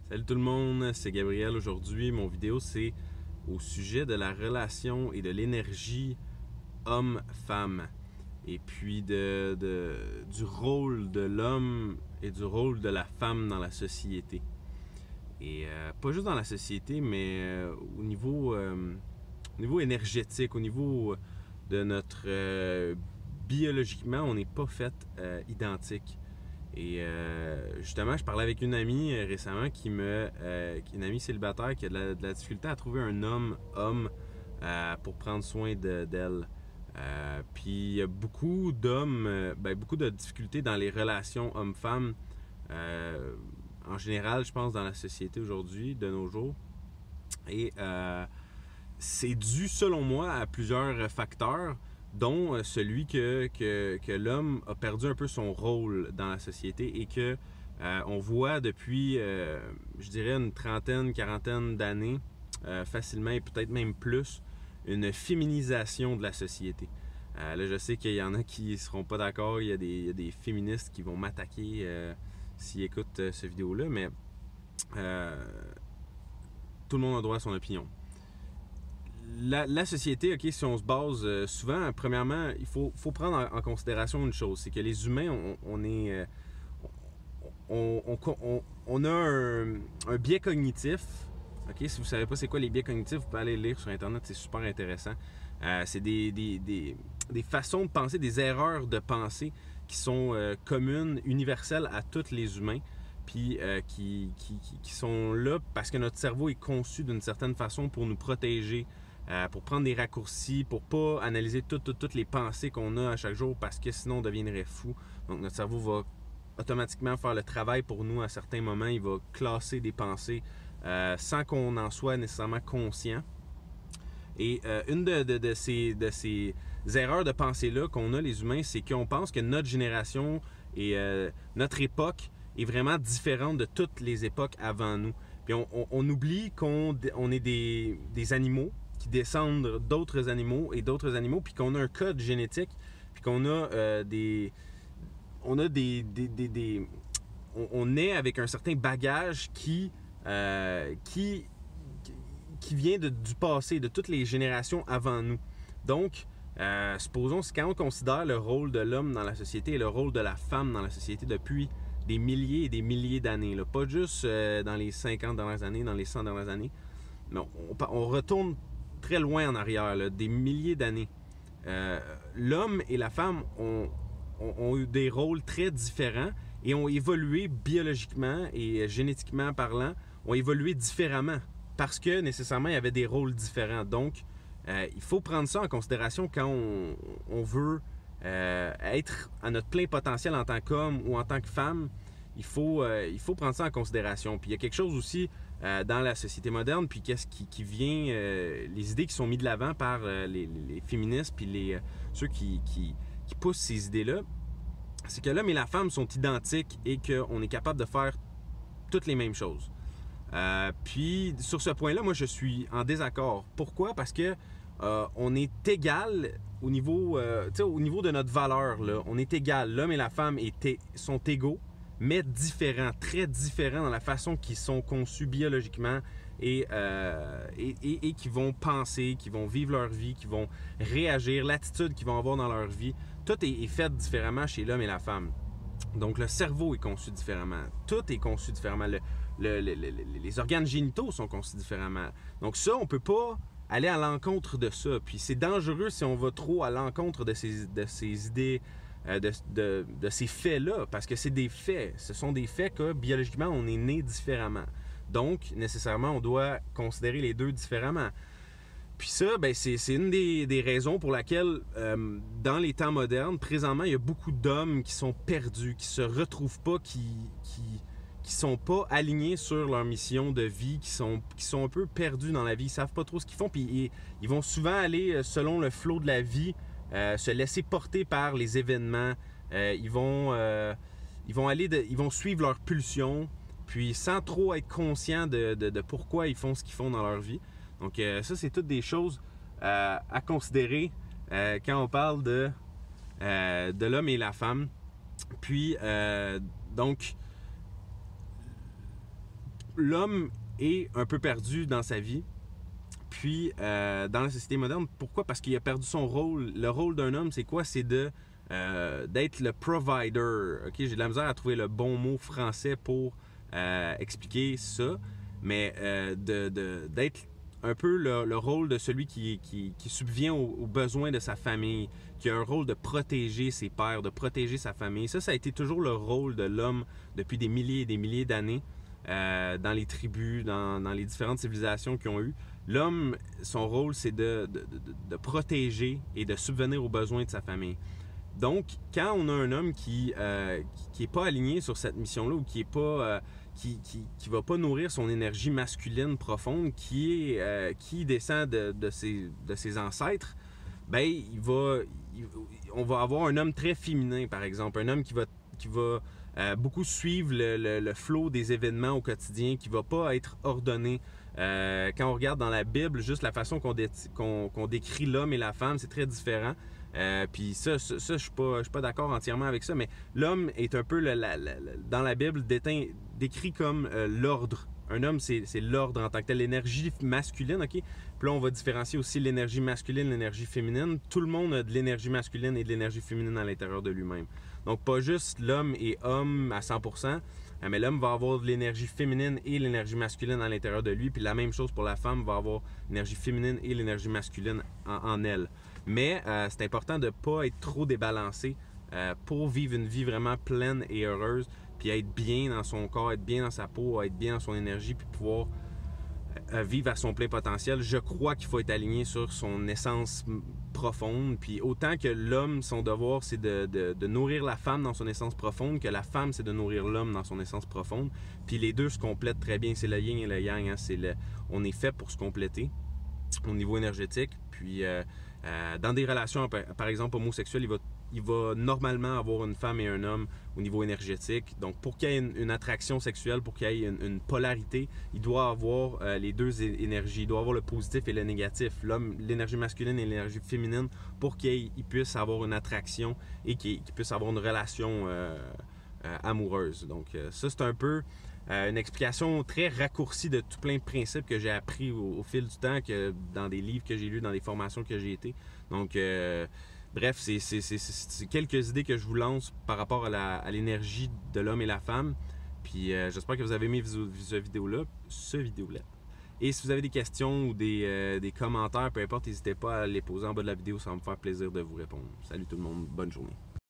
Salut tout le monde, c'est Gabriel. Aujourd'hui, mon vidéo c'est au sujet de la relation et de l'énergie homme-femme. Et puis du rôle de l'homme et du rôle de la femme dans la société. Et pas juste dans la société, mais au niveau énergétique, au niveau de notre... biologiquement, on n'est pas fait identique. Et justement, je parlais avec une amie récemment une amie célibataire qui a de la difficulté à trouver un homme pour prendre soin d'elle. Puis il y a beaucoup d'hommes, beaucoup de difficultés dans les relations hommes-femmes. En général, je pense dans la société aujourd'hui, de nos jours. Et c'est dû, selon moi, à plusieurs facteurs, dont celui que l'homme a perdu un peu son rôle dans la société et que on voit depuis, je dirais, une trentaine, quarantaine d'années, facilement et peut-être même plus, une féminisation de la société. Là, je sais qu'il y en a qui ne seront pas d'accord, il y a des féministes qui vont m'attaquer s'ils écoutent cette vidéo-là, mais tout le monde a droit à son opinion. La société, ok, si on se base souvent, premièrement, il faut prendre en considération une chose, c'est que les humains, on a un biais cognitif. Ok, si vous ne savez pas c'est quoi les biais cognitifs, vous pouvez aller lire sur Internet, c'est super intéressant. C'est des façons de penser, des erreurs de pensée qui sont communes, universelles à tous les humains, puis qui sont là parce que notre cerveau est conçu d'une certaine façon pour nous protéger, pour prendre des raccourcis, pour pas analyser toutes les pensées qu'on a à chaque jour parce que sinon on deviendrait fou. Donc notre cerveau va automatiquement faire le travail pour nous à certains moments. Il va classer des pensées sans qu'on en soit nécessairement conscient. Et une de ces erreurs de pensée-là qu'on a les humains, c'est qu'on pense que notre génération et notre époque est vraiment différente de toutes les époques avant nous. Puis on oublie qu'on est des animaux qui descendent d'autres animaux et d'autres animaux, puis qu'on a un code génétique, puis qu'on a on est avec un certain bagage qui vient du passé, de toutes les générations avant nous. Donc, supposons, quand on considère le rôle de l'homme dans la société et le rôle de la femme dans la société depuis des milliers et des milliers d'années, pas juste dans les 50 dernières années, dans les 100 dernières années, mais on retourne très loin en arrière, là, des milliers d'années. L'homme et la femme ont eu des rôles très différents et ont évolué biologiquement et génétiquement parlant, ont évolué différemment parce que nécessairement il y avait des rôles différents. Donc, il faut prendre ça en considération quand on veut être à notre plein potentiel en tant qu'homme ou en tant que femme. Il faut prendre ça en considération. Puis il y a quelque chose aussi dans la société moderne, puis qu'est-ce qui vient, les idées qui sont mises de l'avant par les féministes, puis ceux qui poussent ces idées-là, c'est que l'homme et la femme sont identiques et qu'on est capable de faire toutes les mêmes choses. Puis sur ce point-là, moi je suis en désaccord. Pourquoi? Parce que on est égal au niveau de notre valeur, là. On est égal. L'homme et la femme sont égaux, mais différents, très différents dans la façon qu'ils sont conçus biologiquement et qui vont penser, qui vont vivre leur vie, qui vont réagir, l'attitude qu'ils vont avoir dans leur vie. Tout est fait différemment chez l'homme et la femme. Donc le cerveau est conçu différemment, tout est conçu différemment, les organes génitaux sont conçus différemment. Donc ça, on peut pas aller à l'encontre de ça. Puis c'est dangereux si on va trop à l'encontre de ces idées, de ces faits-là, parce que c'est des faits. Ce sont des faits que biologiquement, on est né différemment. Donc, nécessairement, on doit considérer les deux différemment. Puis ça, c'est une des raisons pour laquelle, dans les temps modernes, présentement, il y a beaucoup d'hommes qui sont perdus, qui se retrouvent pas, qui sont pas alignés sur leur mission de vie, qui sont un peu perdus dans la vie, ils savent pas trop ce qu'ils font, puis ils vont souvent aller selon le flot de la vie, se laisser porter par les événements, ils vont suivre leur pulsion, puis sans trop être conscients de pourquoi ils font ce qu'ils font dans leur vie. Donc ça, c'est toutes des choses à considérer quand on parle de l'homme et la femme. Puis, donc, l'homme est un peu perdu dans sa vie. Puis, dans la société moderne, pourquoi? Parce qu'il a perdu son rôle. Le rôle d'un homme, c'est quoi? C'est d'être le provider. Okay? J'ai de la misère à trouver le bon mot français pour expliquer ça, mais d'être un peu le rôle de celui qui subvient aux besoins de sa famille, qui a un rôle de protéger ses pères, de protéger sa famille. Ça a été toujours le rôle de l'homme depuis des milliers et des milliers d'années dans les tribus, dans les différentes civilisations qu'ils ont eues. L'homme, son rôle, c'est de protéger et de subvenir aux besoins de sa famille. Donc, quand on a un homme qui est pas aligné sur cette mission-là ou qui est pas qui va pas nourrir son énergie masculine profonde, qui descend de ses ancêtres, ben on va avoir un homme très féminin, par exemple, un homme qui va beaucoup suivre le flot des événements au quotidien, qui va pas être ordonné. Quand on regarde dans la Bible, juste la façon qu'on décrit l'homme et la femme, c'est très différent. Puis ça, je suis pas d'accord entièrement avec ça, mais l'homme est un peu, dans la Bible, décrit comme l'ordre. Un homme, c'est l'ordre en tant que tel, l'énergie masculine, ok? Puis là, on va différencier aussi l'énergie masculine, l'énergie féminine. Tout le monde a de l'énergie masculine et de l'énergie féminine à l'intérieur de lui-même. Donc, pas juste l'homme est homme à 100%, mais l'homme va avoir de l'énergie féminine et l'énergie masculine à l'intérieur de lui. Puis la même chose pour la femme, va avoir l'énergie féminine et l'énergie masculine en elle. Mais c'est important de ne pas être trop débalancé pour vivre une vie vraiment pleine et heureuse, puis être bien dans son corps, être bien dans sa peau, être bien dans son énergie, puis pouvoir vivre à son plein potentiel. Je crois qu'il faut être aligné sur son essence profonde. Puis autant que l'homme, son devoir, c'est de nourrir la femme dans son essence profonde, que la femme, c'est de nourrir l'homme dans son essence profonde. Puis les deux se complètent très bien. C'est le yin et le yang. Hein? On est fait pour se compléter au niveau énergétique. Puis dans des relations, par exemple, homosexuelles, il va normalement avoir une femme et un homme au niveau énergétique. Donc, pour qu'il y ait une attraction sexuelle, pour qu'il y ait une polarité, il doit avoir les deux énergies. Il doit avoir le positif et le négatif. L'homme, l'énergie masculine et l'énergie féminine, pour qu'il puisse avoir une attraction et qu'il puisse avoir une relation amoureuse. Donc, ça, c'est un peu une explication très raccourcie de tout plein de principes que j'ai appris au fil du temps, que dans des livres que j'ai lus, dans des formations que j'ai été. Donc, bref, c'est quelques idées que je vous lance par rapport à l'énergie de l'homme et la femme. Puis j'espère que vous avez aimé ce vidéo-là. Et si vous avez des questions ou des commentaires, peu importe, n'hésitez pas à les poser en bas de la vidéo. Ça va me faire plaisir de vous répondre. Salut tout le monde, bonne journée.